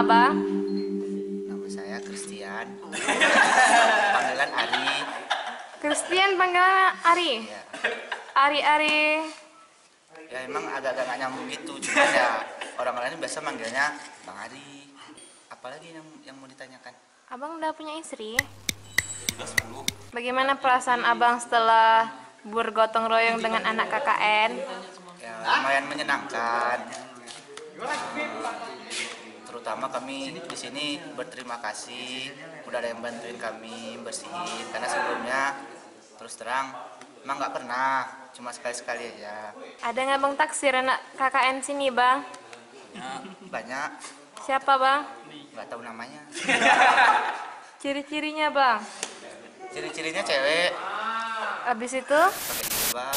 abang? Nama saya Christian. Panggilan Ari. Christian panggilan Ari? Ya, Ari. ya emang agak-agak nggak nyambung gitu. Cuma ya orang lain biasa manggilnya Bang Ari. Apalagi yang mau ditanyakan? Abang udah punya istri? Sudah 10. Bagaimana perasaan abang setelah bergotong royong dengan anak KKN? Ya lumayan menyenangkan. Terutama kami di sini berterima kasih udah ada yang bantuin kami bersihin karena sebelumnya terus terang emang nggak pernah, cuma sekali-sekali aja. Ada nggak bang taksir anak KKN sini bang? Banyak, Siapa bang? nggak tahu namanya. Ciri-cirinya bang? Ciri-cirinya cewek, Habis itu? pakai jilbab,